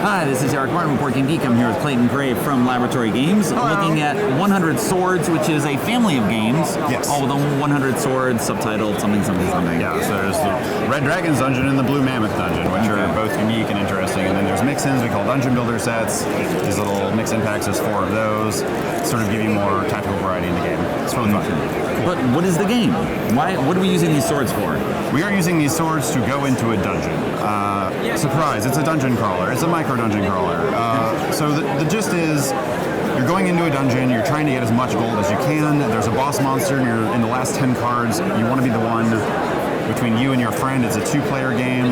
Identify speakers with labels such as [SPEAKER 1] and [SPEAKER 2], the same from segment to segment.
[SPEAKER 1] Hi, this is Eric Martin with BoardGameGeek. I'm here with Clayton Gray from Laboratory Games, looking at 100 Swords, which is a family of games.
[SPEAKER 2] Yes.
[SPEAKER 1] All with 100 Swords, subtitled something, something, something.
[SPEAKER 2] Yeah, so there's the Red Dragon's Dungeon and the Blue Mammoth Dungeon, which are both unique and interesting. And then there's mix-ins we call Dungeon Builder sets. These little mix-in packs, there's 4 of those. Sort of give you more tactical variety in the game. It's really fun.
[SPEAKER 1] But what is the game? What are we using these swords for?
[SPEAKER 2] We are using these swords to go into a dungeon. Surprise, it's a dungeon crawler. It's a micro-dungeon crawler. So the gist is, you're going into a dungeon, you're trying to get as much gold as you can. There's a boss monster, and you're in the last 10 cards. You want to be the one between you and your friend. It's a 2-player game.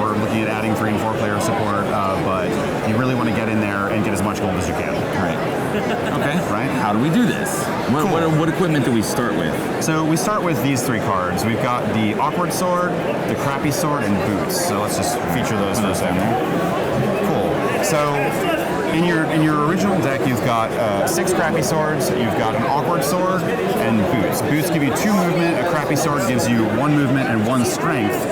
[SPEAKER 2] We're looking at adding 3 and 4-player support, but you really want to get in there and get as much gold as you can.
[SPEAKER 1] Right. Okay.
[SPEAKER 2] Right?
[SPEAKER 1] How do we do this? What equipment do we start with?
[SPEAKER 2] So we start with these 3 cards. We've got the Awkward Sword, the Crappy Sword, and Boots. So let's just feature those for a second. Cool. So in your original deck, you've got 6 Crappy Swords, you've got an Awkward Sword, and Boots. Boots give you 2 movement, a Crappy Sword gives you 1 movement and 1 strength,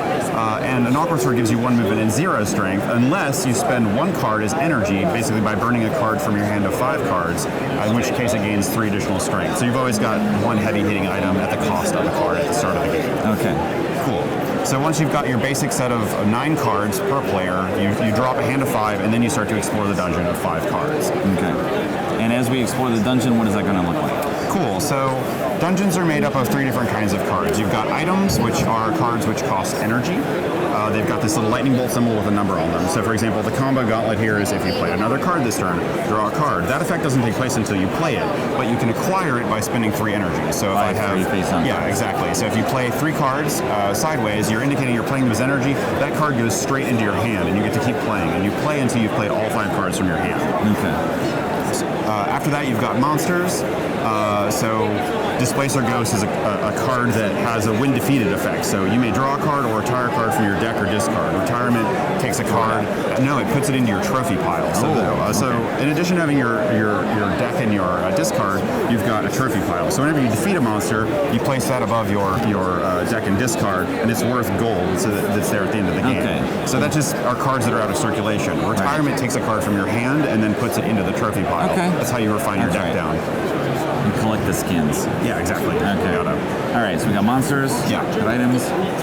[SPEAKER 2] and an Awkward Sword gives you 1 movement and 0 strength, unless you spend 1 card as energy, basically by burning a card from your hand of 5 cards, in which case it gains 3 additional strength. So you've always got 1 heavy hitting item at the cost of the card at the start of the game.
[SPEAKER 1] Okay.
[SPEAKER 2] Cool. So once you've got your basic set of 9 cards per player, you drop a hand of 5, and then you start to explore the dungeon of 5 cards.
[SPEAKER 1] Okay. And as we explore the dungeon, what is that going to look like?
[SPEAKER 2] Cool. So dungeons are made up of 3 different kinds of cards. You've got items, which are cards which cost energy. They've got this little lightning bolt symbol with a number on them. So for example, the combo gauntlet here is if you play another card this turn, draw a card. That effect doesn't take place until you play it, but you can acquire it by spending 3 energy. So if I have, yeah, exactly. So if you play 3 cards sideways, you're indicating you're playing them as energy. That card goes straight into your hand, and you get to keep playing. And you play until you've played all 5 cards from your hand.
[SPEAKER 1] Okay.
[SPEAKER 2] After that, you've got monsters. So Displacer Ghost is a card that has a when defeated effect. So you may draw a card or retire a card from your deck or discard. Retirement takes a card. No, it puts it into your trophy pile. So in addition to having your deck and your discard, you've got a trophy pile. So whenever you defeat a monster, you place that above your deck and discard, and it's worth gold. So that's there at the end of the game.
[SPEAKER 1] Okay.
[SPEAKER 2] So that just are cards that are out of circulation. Retirement takes a card from your hand and then puts it into the trophy pile.
[SPEAKER 1] Okay.
[SPEAKER 2] That's how you refine your deck down.
[SPEAKER 1] You collect the skins.
[SPEAKER 2] Yeah, exactly.
[SPEAKER 1] Okay. All right, so we got monsters, good items.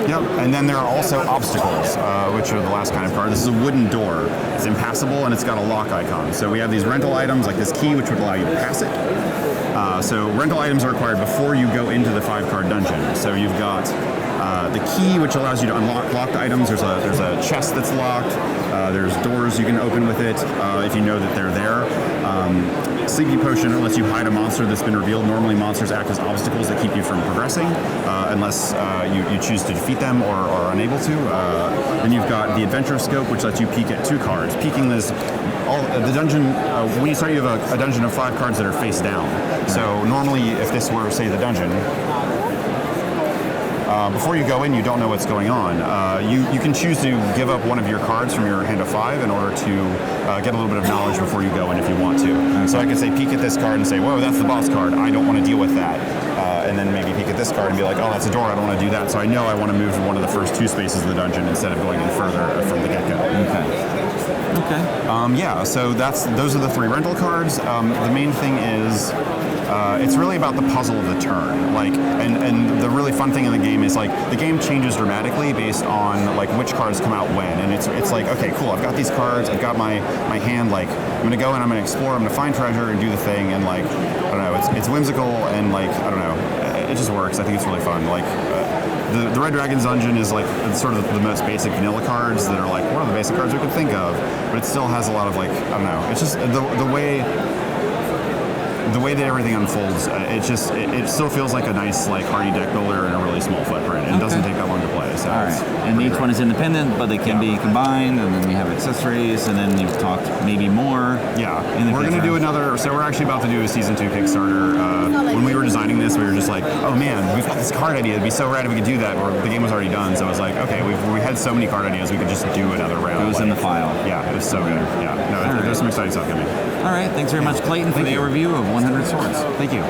[SPEAKER 2] Yep, and then there are also obstacles, which are the last kind of card. This is a wooden door. It's impassable, and it's got a lock icon. So we have these rental items, like this key, which would allow you to pass it. So rental items are required before you go into the 5-card dungeon. So you've got the key, which allows you to unlock locked items. There's a chest that's locked. There's doors you can open with it if you know that they're there. Sleepy Potion lets you hide a monster that's been revealed. Normally monsters act as obstacles that keep you from progressing unless you choose to defeat them or are unable to. Then you've got the Adventure Scope, which lets you peek at 2 cards. Peeking is the dungeon, when you start you have a dungeon of 5 cards that are face down. So normally if this were, say, the dungeon, before you go in, you don't know what's going on. You can choose to give up one of your cards from your hand of 5 in order to get a little bit of knowledge before you go in if you want to. So I could say peek at this card and say, whoa, that's the boss card. I don't want to deal with that. And then maybe peek at this card and be like, oh, that's a door. I don't want to do that. So I know I want to move to one of the first 2 spaces of the dungeon instead of going in further from the get-go.
[SPEAKER 1] Okay.
[SPEAKER 2] Yeah, so those are the 3 rental cards. The main thing is it's really about the puzzle of the turn. And the really fun thing in the game is the game changes dramatically based on which cards come out when. And it's like, okay, cool, I've got these cards, I've got my hand, I'm gonna go and I'm gonna explore, I'm gonna find treasure and do the thing, and I don't know, it's whimsical and I don't know, it just works. I think it's really fun. The Red Dragon's Dungeon is it's sort of the most basic vanilla cards that are one of the basic cards we could think of, but it still has a lot of I don't know, it's just the way that everything unfolds, it still feels like a nice hearty deck builder in a really small footprint. It doesn't take that long to play. So
[SPEAKER 1] all right, and each one is independent, but they can be combined, and then you have accessories, and then you've talked maybe more.
[SPEAKER 2] Yeah, we're going to do another. So we're actually about to do a Season 2 Kickstarter. When we were designing this, we were just like, oh man, we've got this card idea. It'd be so rad if we could do that. Or the game was already done, so I was like, okay, we had so many card ideas, we could just do another round.
[SPEAKER 1] It was in the file.
[SPEAKER 2] Yeah, it was so good. Yeah, no, there's some exciting stuff coming.
[SPEAKER 1] All right, thanks very much, Clayton, for the overview of 100 Swords.
[SPEAKER 2] Thank you.